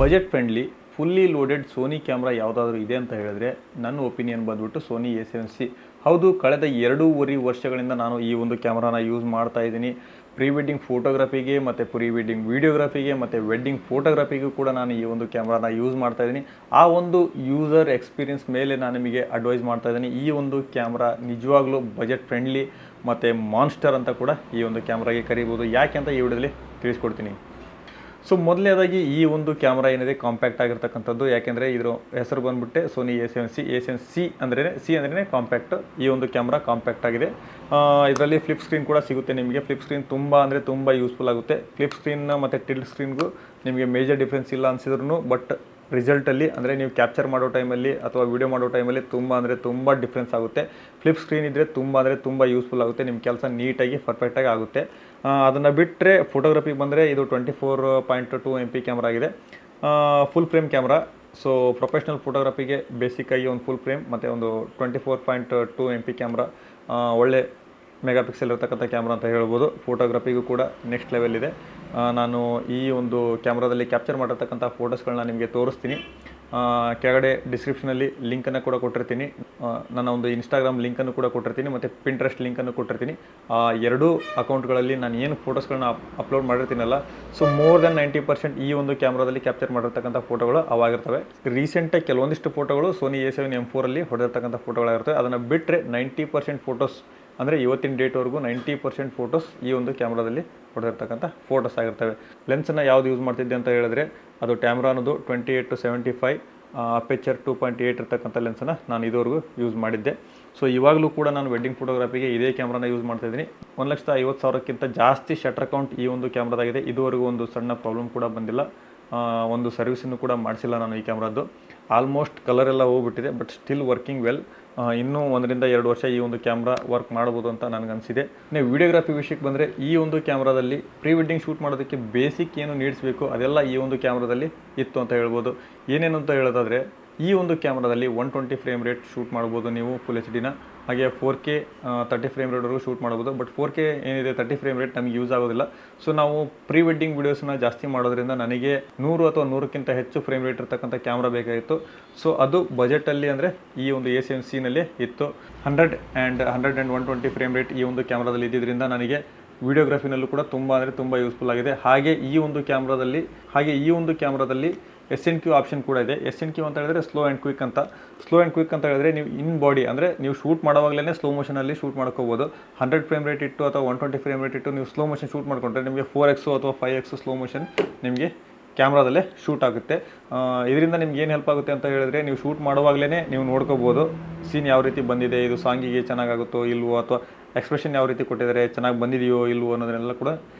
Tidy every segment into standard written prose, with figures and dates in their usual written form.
Budget friendly fully loaded Sony camera ಯಾವುದಾದ್ರೂ ಇದೆ ಅಂತ ಹೇಳಿದ್ರೆ ನನ್ನ ಒಪಿನಿಯನ್ ಬಂದ್ಬಿಟ್ಟು ಸೋನಿ A7C. ಹೌದು, ಕಳೆದ 2.5 ವರ್ಷಗಳಿಂದ ನಾನು ಈ ಒಂದು ಕ್ಯಾಮ್ರಾನ ಯೂಸ್ ಮಾಡ್ತಾ ಇದ್ದೀನಿ. ಪ್ರೀ ವೆಡ್ಡಿಂಗ್ ಫೋಟೋಗ್ರಫಿಗೆ ಮತ್ತು ಪ್ರೀ ವೆಡ್ಡಿಂಗ್ ವೀಡಿಯೋಗ್ರಫಿಗೆ ಮತ್ತು ವೆಡ್ಡಿಂಗ್ ಫೋಟೋಗ್ರಫಿಗೂ ಕೂಡ ನಾನು ಈ ಒಂದು ಕ್ಯಾಮ್ರಾನ ಯೂಸ್ ಮಾಡ್ತಾ ಇದ್ದೀನಿ. ಆ ಒಂದು ಯೂಸರ್ ಎಕ್ಸ್ಪೀರಿಯನ್ಸ್ ಮೇಲೆ ನಾನು ನಿಮಗೆ ಅಡ್ವೈಸ್ ಮಾಡ್ತಾ ಇದ್ದೀನಿ. ಈ ಒಂದು ಕ್ಯಾಮ್ರಾ ನಿಜವಾಗ್ಲೂ ಬಜೆಟ್ ಫ್ರೆಂಡ್ಲಿ ಮತ್ತು ಮಾನ್ಸ್ಟರ್ ಅಂತ ಕೂಡ ಈ ಒಂದು ಕ್ಯಾಮ್ರಾಗೆ ಕರೀಬೋದು. ಯಾಕೆ ಅಂತ ಈ ವಿಡಿಯೋದಲ್ಲಿ ತಿಳಿಸ್ಕೊಡ್ತೀನಿ. ಸೊ ಮೊದಲನೇದಾಗಿ ಈ ಒಂದು ಕ್ಯಾಮ್ರಾ ಏನಿದೆ ಕಾಂಪ್ಯಾಕ್ಟ್ ಆಗಿರ್ತಕ್ಕಂಥದ್ದು. ಯಾಕೆಂದರೆ ಇದರ ಹೆಸರು ಬಂದ್ಬಿಟ್ಟೆ ಸೋನಿ A7C ಅಂದ್ರೆ ಕಾಂಪ್ಯಾಕ್ಟ್. ಈ ಒಂದು ಕ್ಯಾಮ್ರಾ ಕಾಂಪ್ಯಾಕ್ಟ್ ಆಗಿದೆ. ಇದರಲ್ಲಿ ಫ್ಲಿಪ್ ಸ್ಕ್ರೀನ್ ಕೂಡ ಸಿಗುತ್ತೆ ನಿಮಗೆ. ಫ್ಲಿಪ್ ಸ್ಕ್ರೀನ್ ತುಂಬ ಯೂಸ್ಫುಲ್ ಆಗುತ್ತೆ. ಫ್ಲಿಪ್ ಸ್ಕ್ರೀನ್ ಮತ್ತು ಟಿಲ್ಟ್ ಸ್ಕ್ರೀನ್ಗೂ ನಿಮಗೆ ಮೇಜರ್ ಡಿಫ್ರೆನ್ಸ್ ಇಲ್ಲ ಅನಿಸಿದ್ರು, ಬಟ್ ರಿಸಲ್ಟಲ್ಲಿ ಅಂದರೆ ನೀವು ಕ್ಯಾಪ್ಚರ್ ಮಾಡೋ ಟೈಮಲ್ಲಿ ಅಥವಾ ವಿಡಿಯೋ ಮಾಡೋ ಟೈಮಲ್ಲಿ ತುಂಬ ಡಿಫ್ರೆನ್ಸ್ ಆಗುತ್ತೆ. ಫ್ಲಿಪ್ ಸ್ಕ್ರೀನ್ ಇದ್ದರೆ ತುಂಬ ಯೂಸ್ಫುಲ್ ಆಗುತ್ತೆ. ನಿಮ್ಮ ಕೆಲಸ ನೀಟಾಗಿ ಪರ್ಫೆಕ್ಟಾಗಿ ಆಗುತ್ತೆ. ಅದನ್ನು ಬಿಟ್ಟರೆ ಫೋಟೋಗ್ರಫಿಗೆ ಬಂದರೆ ಇದು 24.2 MP ಕ್ಯಾಮ್ರಾ ಆಗಿದೆ. Full frame camera. So professional ಫೋಟೋಗ್ರಫಿಗೆ ಬೇಸಿಕ್ಕಾಗಿ ಒಂದು ಫುಲ್ ಫ್ರೇಮ್ ಮತ್ತು ಒಂದು 24.2 MP ಕ್ಯಾಮ್ರಾ ಒಳ್ಳೆ ಮೆಗಾಪಿಕ್ಸೆಲ್ ಇರತಕ್ಕಂಥ ಕ್ಯಾಮ್ರಾ ಅಂತ ಹೇಳ್ಬೋದು. ಫೋಟೋಗ್ರಫಿಗೂ ಕೂಡ ನೆಕ್ಸ್ಟ್ ಲೆವೆಲ್ ಇದೆ. ನಾನು ಈ ಒಂದು ಕ್ಯಾಮ್ರಾದಲ್ಲಿ ಕ್ಯಾಪ್ಚರ್ ಮಾಡಿರ್ತಕ್ಕಂಥ ಫೋಟೋಸ್ಗಳನ್ನ ನಿಮಗೆ ತೋರಿಸ್ತೀನಿ. ಕೆಳಗಡೆ ಡಿಸ್ಕ್ರಿಪ್ಷನಲ್ಲಿ ಲಿಂಕನ್ನು ಕೂಡ ಕೊಟ್ಟಿರ್ತೀನಿ. ನನ್ನ ಒಂದು ಇನ್ಸ್ಟಾಗ್ರಾಮ್ ಲಿಂಕನ್ನು ಕೂಡ ಕೊಟ್ಟಿರ್ತೀನಿ ಮತ್ತು ಪಿಂಟ್ರೆಸ್ಟ್ ಲಿಂಕನ್ನು ಕೊಟ್ಟಿರ್ತೀನಿ. ಎರಡೂ ಅಕೌಂಟ್ಗಳಲ್ಲಿ ನಾನು ಏನು ಫೋಟೋಸ್ಗಳನ್ನ ಅಪ್ಲೋಡ್ ಮಾಡಿರ್ತೀನಲ್ಲ, ಸೊ ಮೋರ್ ದೆನ್ 90% ಈ ಒಂದು ಕ್ಯಾಮ್ರಾದಲ್ಲಿ ಕ್ಯಾಪ್ಚರ್ ಮಾಡಿರ್ತಕ್ಕಂಥ ಫೋಟೋಗಳು ಅವಾಗಿರ್ತವೆ. ರೀಸೆಂಟಾಗಿ ಕೆಲವೊಂದಿಷ್ಟು ಫೋಟೋಗಳು ಸೋನಿ A7 M4ಅಲ್ಲಿ ಹೊಡೆದಿರ್ತಕ್ಕಂಥ ಫೋಟೋಗಳಾಗಿರ್ತವೆ. ಅದನ್ನು ಬಿಟ್ಟರೆ 90% ಫೋಟೋಸ್ ಅಂದರೆ ಇವತ್ತಿನ ಡೇಟ್ವರೆಗೂ 90% ಫೋಟೋಸ್ ಈ ಒಂದು ಕ್ಯಾಮ್ರಾದಲ್ಲಿ ಹೊಡೆದಿರ್ತಕ್ಕಂಥ ಫೋಟೋಸ್ ಆಗಿರ್ತವೆ. ಲೆನ್ಸನ್ನು ಯಾವುದು ಯೂಸ್ ಮಾಡ್ತಿದ್ದೆ ಅಂತ ಹೇಳಿದ್ರೆ ಅದು ಟ್ಯಾಮ್ರಾ ಅನ್ನೋದು 28-75 ಅಪೆಚರ್ 2.8 ಇರ್ತಕ್ಕಂಥ ಲೆನ್ಸನ್ನು ನಾನು ಇದುವರೆಗೂ ಯೂಸ್ ಮಾಡಿದ್ದೆ. ಸೊ ಇವಾಗಲೂ ಕೂಡ ನಾನು ವೆಡ್ಡಿಂಗ್ ಫೋಟೋಗ್ರಫಿಗೆ ಇದೇ ಕ್ಯಾಮ್ರಾನ ಯೂಸ್ ಮಾಡ್ತಾಯಿದ್ದೀನಿ. 1,50,000ಕ್ಕಿಂತ ಜಾಸ್ತಿ ಶಟರ್ ಕೌಂಟ್ ಈ ಒಂದು ಕ್ಯಾಮ್ರಾದಾಗಿದೆ. ಇದುವರೆಗೂ ಒಂದು ಸಣ್ಣ ಪ್ರಾಬ್ಲಮ್ ಕೂಡ ಬಂದಿಲ್ಲ. ಒಂದು ಸರ್ವಿಸನ್ನು ಕೂಡ ಮಾಡಿಸಿಲ್ಲ ನಾನು ಈ ಕ್ಯಾಮ್ರಾದ್ದು. ಆಲ್ಮೋಸ್ಟ್ ಕಲರ್ ಎಲ್ಲ ಹೋಗ್ಬಿಟ್ಟಿದೆ, ಬಟ್ ಸ್ಟಿಲ್ ವರ್ಕಿಂಗ್ ವೆಲ್. ಇನ್ನೂ 1-2 ವರ್ಷ ಈ ಒಂದು ಕ್ಯಾಮ್ರಾ ವರ್ಕ್ ಮಾಡ್ಬೋದು ಅಂತ ನನಗನ್ಸಿದೆ. ನೀವು ವಿಡಿಯೋಗ್ರಫಿ ವಿಷಯಕ್ಕೆ ಬಂದರೆ ಈ ಒಂದು ಕ್ಯಾಮ್ರಾದಲ್ಲಿ ಪ್ರೀ ವೆಡ್ಡಿಂಗ್ ಶೂಟ್ ಮಾಡೋದಕ್ಕೆ ಬೇಸಿಕ್ ಏನು ನೀಡ್ಸ್ ಬೇಕು ಅದೆಲ್ಲ ಈ ಒಂದು ಕ್ಯಾಮ್ರಾದಲ್ಲಿ ಇತ್ತು ಅಂತ ಹೇಳ್ಬೋದು. ಏನೇನು ಅಂತ ಹೇಳೋದಾದರೆ ಈ ಒಂದು ಕ್ಯಾಮ್ರಾದಲ್ಲಿ 120 ಫ್ರೇಮ್ ರೇಟ್ ಶೂಟ್ ಮಾಡ್ಬೋದು ನೀವು ಫುಲ್ HD. ಹಾಗೆ 4K 30 ಫ್ರೇಮ್ ರೇಟ್ವರೆಗೂ ಶೂಟ್ ಮಾಡ್ಬೋದು. ಬಟ್ 4K ಏನಿದೆ 30 ಫ್ರೇಮ್ ರೇಟ್ ನಮಗೆ ಯೂಸ್ ಆಗೋದಿಲ್ಲ. ಸೊ ನಾವು ಪ್ರೀ ವೆಡ್ಡಿಂಗ್ ವೀಡಿಯೋಸ್ನ ಜಾಸ್ತಿ ಮಾಡೋದ್ರಿಂದ ನನಗೆ 100 ಅಥವಾ 100ಕ್ಕಿಂತ ಹೆಚ್ಚು ಫ್ರೇಮ್ ರೇಟ್ ಇರ್ತಕ್ಕಂಥ ಕ್ಯಾಮ್ರಾ ಬೇಕಾಗಿತ್ತು. ಸೊ ಅದು ಬಜೆಟಲ್ಲಿ ಅಂದರೆ ಈ ಒಂದು A7Cನಲ್ಲಿ ಇತ್ತು. 100 and 120 ಫ್ರೇಮ್ ರೇಟ್ ಈ ಒಂದು ಕ್ಯಾಮ್ರಾದಲ್ಲಿ ಇದ್ದಿದ್ದರಿಂದ ನನಗೆ ವಿಡಿಯೋಗ್ರಫಿನಲ್ಲೂ ಕೂಡ ತುಂಬ ಯೂಸ್ಫುಲ್ ಆಗಿದೆ. ಹಾಗೆ ಈ ಒಂದು ಕ್ಯಾಮ್ರಾದಲ್ಲಿ SNQ ಆಪ್ಷನ್ ಕೂಡ ಇದೆ. SNQ ಅಂತ ಹೇಳಿದ್ರೆ ಸ್ಲೋ ಆ್ಯಂಡ್ ಕ್ವಿಕ್ ಅಂತ ಹೇಳಿದ್ರೆ ನೀವು ಇನ್ ಬಾಡಿ ಅಂದರೆ ನೀವು ಶೂಟ್ ಮಾಡೋವಾಗಲೇ ಸ್ಲೋ ಮೋಷನಲ್ಲಿ ಶೂಟ್ ಮಾಡ್ಕೋಬೋದು. 100 ಫ್ರೇಮ್ ರೇಟ್ ಇಟ್ಟು ಅಥವಾ 120 ಫ್ರೇಮ್ ರೇಟ್ ಇಟ್ಟು ನೀವು ಸ್ಲೋ ಮೋಷನ್ ಶೂಟ್ ಮಾಡ್ಕೊಂಡ್ರೆ ನಿಮಗೆ 4x ಅಥವಾ 5x ಸ್ಲೋ ಮೋಷನ್ ನಿಮಗೆ ಕ್ಯಾಮ್ರಾದಲ್ಲೇ ಶೂಟ್ ಆಗುತ್ತೆ. ಇದರಿಂದ ನಿಮ್ಗೆ ಏನು ಹೆಲ್ಪ್ ಆಗುತ್ತೆ ಅಂತ ಹೇಳಿದ್ರೆ ನೀವು ಶೂಟ್ ಮಾಡುವಾಗಲೇ ನೀವು ನೋಡ್ಕೋಬೋದು ಸೀನ್ ಯಾವ ರೀತಿ ಬಂದಿದೆ, ಇದು ಸಾಂಗಿಗೆ ಚೆನ್ನಾಗಾಗುತ್ತೋ ಇಲ್ವೋ, ಅಥವಾ ಎಕ್ಸ್ಪ್ರೆಷನ್ ಯಾವ ರೀತಿ ಕೊಟ್ಟಿದ್ದಾರೆ, ಚೆನ್ನಾಗಿ ಬಂದಿದೆಯೋ ಇಲ್ವೋ ಅನ್ನೋದನ್ನೆಲ್ಲ ಕೂಡ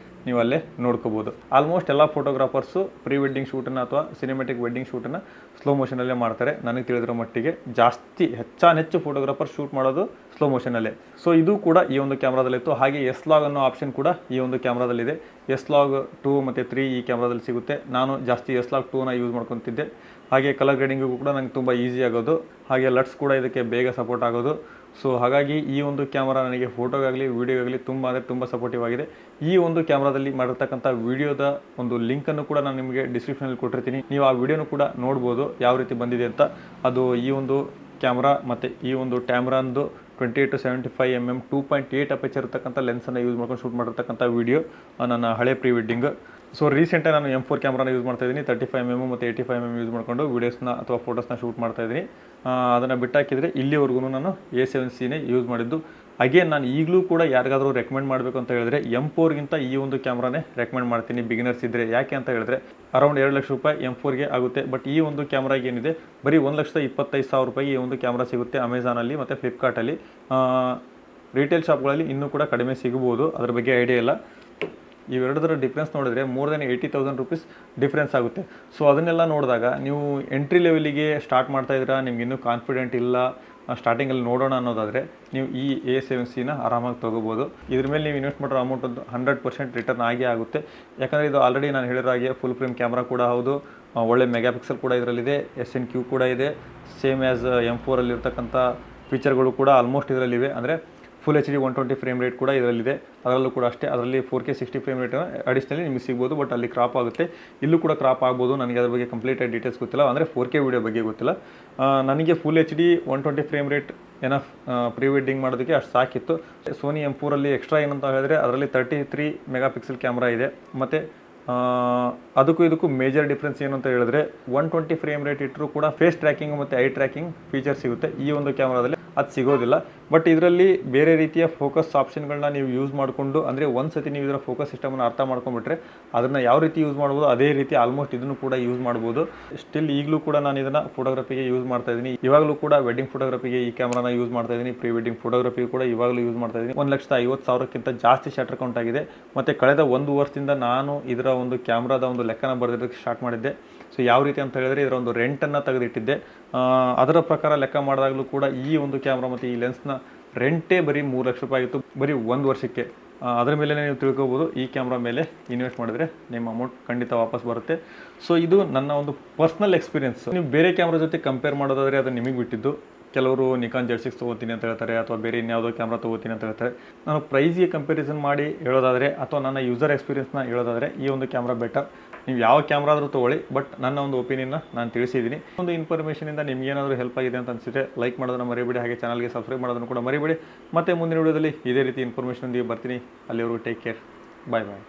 ನೀವು ಅಲ್ಲೇ ನೋಡ್ಕೋಬೋದು. ಆಲ್ಮೋಸ್ಟ್ ಎಲ್ಲ ಫೋಟೋಗ್ರಾಫರ್ಸು ಪ್ರೀ ವೆಡ್ಡಿಂಗ್ ಶೂಟನ್ನು ಅಥವಾ ಸಿನಿಮೆಟಿಕ್ ವೆಡ್ಡಿಂಗ್ ಶೂಟನ್ನು ಸ್ಲೋ ಮೋಷನಲ್ಲೇ ಮಾಡ್ತಾರೆ. ನನಗೆ ತಿಳಿದಿರೋ ಮಟ್ಟಿಗೆ ಹೆಚ್ಚು ಫೋಟೋಗ್ರಾಫರ್ ಶೂಟ್ ಮಾಡೋದು ಸ್ಲೋ ಮೋಷನಲ್ಲೇ. ಸೊ ಇದು ಕೂಡ ಈ ಒಂದು ಕ್ಯಾಮ್ರಾದಲ್ಲಿತ್ತು. ಹಾಗೆ S-Log ಅನ್ನೋ ಆಪ್ಷನ್ ಕೂಡ ಈ ಒಂದು ಕ್ಯಾಮ್ರಾದಲ್ಲಿದೆ. S-Log 2 ಮತ್ತು 3 ಈ ಕ್ಯಾಮ್ರಾದಲ್ಲಿ ಸಿಗುತ್ತೆ. ನಾನು ಜಾಸ್ತಿ S-Log 2ನ ಯೂಸ್ ಮಾಡ್ಕೊತಿದ್ದೆ. ಹಾಗೆ ಕಲರ್ ಗ್ರೇಡಿಂಗಿಗೂ ಕೂಡ ನನಗೆ ತುಂಬ ಈಸಿ ಆಗೋದು. ಹಾಗೆ ಲಟ್ಸ್ ಕೂಡ ಇದಕ್ಕೆ ಬೇಗ ಸಪೋರ್ಟ್ ಆಗೋದು. ಸೊ ಹಾಗಾಗಿ ಈ ಒಂದು ಕ್ಯಾಮ್ರಾ ನನಗೆ ಫೋಟೋಗಾಗಲಿ ವೀಡಿಯೋಗಾಗಲಿ ತುಂಬ ಸಪೋರ್ಟಿವ್ ಆಗಿದೆ. ಈ ಒಂದು ಕ್ಯಾಮ್ರಾದಲ್ಲಿ ಮಾಡಿರ್ತಕ್ಕಂಥ ವೀಡಿಯೋದ ಒಂದು ಲಿಂಕನ್ನು ಕೂಡ ನಾನು ನಿಮಗೆ ಡಿಸ್ಕ್ರಿಪ್ಷನಲ್ಲಿ ಕೊಟ್ಟಿರ್ತೀನಿ. ನೀವು ಆ ವಿಡಿಯೋನು ಕೂಡ ನೋಡ್ಬೋದು ಯಾವ ರೀತಿ ಬಂದಿದೆ ಅಂತ. ಅದು ಈ ಒಂದು ಕ್ಯಾಮ್ರಾ ಮತ್ತು ಈ ಒಂದು ಟ್ಯಾಮ್ರಾಂದು 28-75 mm 2.8 ಅಪೆಚರ್ ಇರ್ತಕ್ಕಂಥ ಲೆನ್ಸನ್ನು ಯೂಸ್ ಮಾಡ್ಕೊಂಡು ಶೂಟ್ ಮಾಡಿರ್ತಕ್ಕಂಥ ವೀಡಿಯೋ ನನ್ನ ಹಳೆ ಪ್ರೀ ವೆಡ್ಡಿಂಗ್. ಸೊ ರೀಸೆಂಟಾಗಿ ನಾನು M4 ಕ್ಯಾಮ್ರಾನ ಯೂಸ್ ಮಾಡ್ತಾಯಿದ್ದೀನಿ. 35 mm ಮತ್ತು 85 mm ಯೂಸ್ ಮಾಡಿಕೊಂಡು ವೀಡಿಯೋಸ್ನ ಅಥವಾ ಫೋಟೋಸ್ನ ಶೂಟ್ ಮಾಡ್ತಾಯಿದ್ದೀನಿ. ಅದನ್ನು ಬಿಟ್ಟಾಕಿದರೆ ಇಲ್ಲಿವರೆಗೂ ನಾನು A7Cನೇ ಯೂಸ್ ಮಾಡಿದ್ದು. ಅಗೇನ್ ನಾನು ಈಗಲೂ ಕೂಡ ಯಾರಿಗಾದರೂ ರೆಕಮೆಂಡ್ ಮಾಡಬೇಕು ಅಂತ ಹೇಳಿದ್ರೆ M4ಗಿಂತ ಈ ಒಂದು ಕ್ಯಾಮ್ರಾನೇ ರೆಕಮೆಂಡ್ ಮಾಡ್ತೀನಿ ಬಿಗಿನರ್ಸ್ ಇದ್ದರೆ. ಯಾಕೆ ಅಂತ ಹೇಳಿದ್ರೆ ಅರೌಂಡ್ 2 ಲಕ್ಷ ರೂಪಾಯಿ M4ಗೆ ಆಗುತ್ತೆ. ಬಟ್ ಈ ಒಂದು ಕ್ಯಾಮ್ರಾಗೆ ಏನಿದೆ ಬರೀ 1,25,000 ರೂಪಾಯಿ ಈ ಒಂದು ಕ್ಯಾಮ್ರಾ ಸಿಗುತ್ತೆ ಅಮೆಝಾನಲ್ಲಿ ಮತ್ತು ಫ್ಲಿಪ್ಕಾರ್ಟಲ್ಲಿ. ರಿಟೇಲ್ ಶಾಪ್ಗಳಲ್ಲಿ ಇನ್ನೂ ಕೂಡ ಕಡಿಮೆ ಸಿಗ್ಬೋದು, ಅದ್ರ ಬಗ್ಗೆ ಐಡಿಯಾ ಇಲ್ಲ. ಇವೆರಡರ ಡಿಫ್ರೆನ್ಸ್ ನೋಡಿದ್ರೆ ಮೋರ್ ದೆನ್ 80,000 ರುಪೀಸ್ ಡಿಫ್ರೆನ್ಸ್ ಆಗುತ್ತೆ. ಸೊ ಅದನ್ನೆಲ್ಲ ನೋಡಿದಾಗ ನೀವು ಎಂಟ್ರಿ ಲೆವೆಲಿಗೆ ಸ್ಟಾರ್ಟ್ ಮಾಡ್ತಾಯಿದ್ದೀರಾ, ನಿಮ್ಗೆ ಇನ್ನೂ ಕಾನ್ಫಿಡೆಂಟ್ ಇಲ್ಲ, ಸ್ಟಾರ್ಟಿಂಗಲ್ಲಿ ನೋಡೋಣ ಅನ್ನೋದಾದರೆ ನೀವು ಈ A7Cನ ಆರಾಮಾಗಿ ತೊಗೋಬೋದು. ಇದ್ರ ಮೇಲೆ ನೀವು ಇನ್ವೆಸ್ಟ್ ಮಾಡಿರೋ ಅಮೌಂಟ್ 100% ರಿಟರ್ನ್ ಆಗೇ ಆಗುತ್ತೆ. ಯಾಕಂದರೆ ಇದು ಆಲ್ರೆಡಿ ನಾನು ಹೇಳಿರೋ ಹಾಗೆ ಫುಲ್ ಫ್ರೇಮ್ ಕ್ಯಾಮ್ರಾ ಕೂಡ ಹೌದು, ಒಳ್ಳೆ ಮೆಗಾಪಿಕ್ಸೆಲ್ ಕೂಡ ಇದರಲ್ಲಿದೆ, SNQ ಕೂಡ ಇದೆ, ಸೇಮ್ ಆ್ಯಸ್ M4 ಇರ್ತಕ್ಕಂಥ ಫೀಚರ್ಗಳು ಕೂಡ ಆಲ್ಮೋಸ್ಟ್ ಇದರಲ್ಲಿವೆ. ಅಂದರೆ full H D 120 frame rate ಕೂಡ ಇದರಲ್ಲಿದೆ. ಅದರಲ್ಲೂ ಕೂಡ ಅಷ್ಟೇ, ಅದರಲ್ಲಿ 4K 60 ಫ್ರೇಮ್ ರೇಟ್ ಅಡಿಷ್ನಲಿ ನಿಮಗೆ ಸಿಗ್ಬೋದು. ಬಟ್ ಅಲ್ಲಿ ಕ್ರಾಪ್ ಆಗುತ್ತೆ, ಇಲ್ಲೂ ಕೂಡ ಕ್ರಾಪ್ ಆಗ್ಬೋದು. ನನಗೆ ಅದ್ರ ಬಗ್ಗೆ ಕಂಪ್ಲೀಟ್ ಡೀಟೇಲ್ಸ್ ಗೊತ್ತಿಲ್ಲ, ಅಂದರೆ 4K ವಿಡಿಯೋ ಬಗ್ಗೆ ಗೊತ್ತಿಲ್ಲ. ನನಗೆ full H D 120 frame rate enough pre wedding ಮಾಡೋದಕ್ಕೆ ಅಷ್ಟು ಸಾಕಿತ್ತು. ಸೋನಿ M4 ಅಲ್ಲಿ ಎಕ್ಸ್ಟ್ರಾ ಏನಂತ ಹೇಳಿದ್ರೆ ಅದರಲ್ಲಿ 33 ಮೆಗಾ ಪಿಕ್ಸೆಲ್ ಕ್ಯಾಮ್ರಾ ಇದೆ. ಮತ್ತು ಅದಕ್ಕೂ ಇದಕ್ಕೂ ಮೇಜರ್ ಡಿಫ್ರೆನ್ಸ್ ಏನು ಅಂತ ಹೇಳಿದ್ರೆ 120 ಫ್ರೇಮ್ ರೇಟ್ ಇಟ್ಟರೂ ಕೂಡ ಫೇಸ್ ಟ್ರ್ಯಾಕಿಂಗ್ ಮತ್ತು ಐ ಟ್ರ್ಯಾಕಿಂಗ್ ಫೀಚರ್ ಸಿಗುತ್ತೆ. ಈ ಒಂದು ಕ್ಯಾಮ್ರಾದಲ್ಲಿ ಅದು ಸಿಗೋದಿಲ್ಲ. ಬಟ್ ಇದರಲ್ಲಿ ಬೇರೆ ರೀತಿಯ ಫೋಕಸ್ ಆಪ್ಷನ್ಗಳನ್ನ ನೀವು ಯೂಸ್ ಮಾಡಿಕೊಂಡು, ಅಂದರೆ ಒಂದು ಸತಿ ನೀವು ಇದರ ಫೋಕಸ್ ಸಿಸ್ಟಮನ್ನು ಅರ್ಥ ಮಾಡ್ಕೊಂಡ್ಬಿಟ್ರೆ ಅದನ್ನು ಯಾವ ರೀತಿ ಯೂಸ್ ಮಾಡ್ಬೋದು ಅದೇ ರೀತಿ ಆಲ್ಮೋಸ್ಟ್ ಇದನ್ನು ಕೂಡ ಯೂಸ್ ಮಾಡ್ಬೋದು. ಸ್ಟಿಲ್ ಈಗಲೂ ಕೂಡ ನಾನು ಇದನ್ನು ಫೋಟೋಗ್ರಫಿಗೆ ಯೂಸ್ ಮಾಡ್ತಾ ಇದ್ದೀನಿ. ಇವಾಗಲೂ ಕೂಡ ವೆಡ್ಡಿಂಗ್ ಫೋಟೋಗ್ರಫಿಗೆ ಈ ಕ್ಯಾಮ್ರಾನ ಯೂಸ್ ಮಾಡ್ತಾ ಇದ್ದೀನಿ. ಪ್ರೀ ವೆಡ್ಡಿಂಗ್ ಫೋಟೋಗ್ರಫಿ ಕೂಡ ಇವಾಗಲೂ ಯೂಸ್ ಮಾಡ್ತಾ ಇದ್ದೀನಿ. 1,50,000ಕ್ಕಿಂತ ಜಾಸ್ತಿ ಶಟರ್ ಕೌಂಟ್ ಆಗಿದೆ. ಮತ್ತು ಕಳೆದ 1 ವರ್ಷದಿಂದ ನಾನು ಇದರ ಒಂದು ಕ್ಯಾಮ್ರಾದ ಒಂದು ಲೆಕ್ಕನ ಬರೆದಿರೋದಕ್ಕೆ ಸ್ಟಾರ್ಟ್ ಮಾಡಿದ್ದೆ. ಸೊ ಯಾವ ರೀತಿ ಅಂತ ಹೇಳಿದ್ರೆ ಇದರ ಒಂದು ರೆಂಟನ್ನು ತೆಗೆದಿಟ್ಟಿದ್ದೆ. ಅದರ ಪ್ರಕಾರ ಲೆಕ್ಕ ಮಾಡಿದಾಗಲೂ ಕೂಡ ಈ ಒಂದು ಕ್ಯಾಮ್ರಾ ಮತ್ತು ಈ ಲೆನ್ಸ್ನ ರೆಂಟೇ ಬರೀ 3 ಲಕ್ಷ ರೂಪಾಯಿ ಆಗಿತ್ತು, ಬರೀ 1 ವರ್ಷಕ್ಕೆ. ಅದರ ಮೇಲೆ ನೀವು ತಿಳ್ಕೊಬೋದು ಈ ಕ್ಯಾಮ್ರಾ ಮೇಲೆ ಇನ್ವೆಸ್ಟ್ ಮಾಡಿದರೆ ನಿಮ್ಮ ಅಮೌಂಟ್ ಖಂಡಿತ ವಾಪಸ್ ಬರುತ್ತೆ. ಸೊ ಇದು ನನ್ನ ಒಂದು ಪರ್ಸ್ನಲ್ ಎಕ್ಸ್ಪೀರಿಯನ್ಸ್. ನೀವು ಬೇರೆ ಕ್ಯಾಮ್ರಾ ಜೊತೆ ಕಂಪೇರ್ ಮಾಡೋದಾದರೆ ಅದು ನಿಮಗೆ ಬಿಟ್ಟಿದ್ದು. ಕೆಲವರು ನಿಕಾನ್ Z6 ತೊಗೋತೀನಿ ಅಂತ ಹೇಳ್ತಾರೆ, ಅಥವಾ ಬೇರೆ ಇನ್ಯಾವುದೋ ಕ್ಯಾಮ್ರಾ ತೊಗೋತೀನಿ ಅಂತ ಹೇಳ್ತಾರೆ. ನಾನು ಪ್ರೈಸ್ಗೆ ಕಂಪ್ಯಾರಿಸನ್ ಮಾಡಿ ಹೇಳೋದಾದರೆ, ಅಥವಾ ನನ್ನ ಯೂಸರ್ ಎಕ್ಸ್ಪೀರಿಯನ್ಸ್ನ ಹೇಳೋದಾದರೆ ಈ ಒಂದು ಕ್ಯಾಮ್ರಾ ಬೆಟರ್. ನೀವು ಯಾವ ಕ್ಯಾಮ್ರಾ ಆದರೂ ತೊಗೊಳ್ಳಿ, ಬಟ್ ನನ್ನ ಒಂದು ಒಪಿನಿಯನ್ನ ನಾನು ತಿಳಿಸಿದ್ದೀನಿ. ಒಂದು ಇನ್ಫಾರ್ಮೇಷನಿಂದ ನಿಮಗೇನಾದರೂ ಹೆಲ್ಪ್ ಆಗಿದೆ ಅಂತ ಅನಿಸಿದ್ರೆ ಲೈಕ್ ಮಾಡೋದನ್ನು ಮರಿಬೇಡಿ, ಹಾಗೆ ಚಾನಲ್ಗೆ ಸಬ್ಸ್ಕ್ರೈಬ್ ಮಾಡೋದನ್ನು ಕೂಡ ಮರಿಬೇಡಿ. ಮತ್ತು ಮುಂದಿನ ವಿಡಿಯೋದಲ್ಲಿ ಇದೇ ರೀತಿ ಇನ್ಫಾರ್ಮೇಷನ್ ಬರ್ತೀನಿ. ಅಲ್ಲಿವರೆಗೂ ಟೇಕ್ ಕೇರ್, ಬಾಯ್ ಬಾಯ್.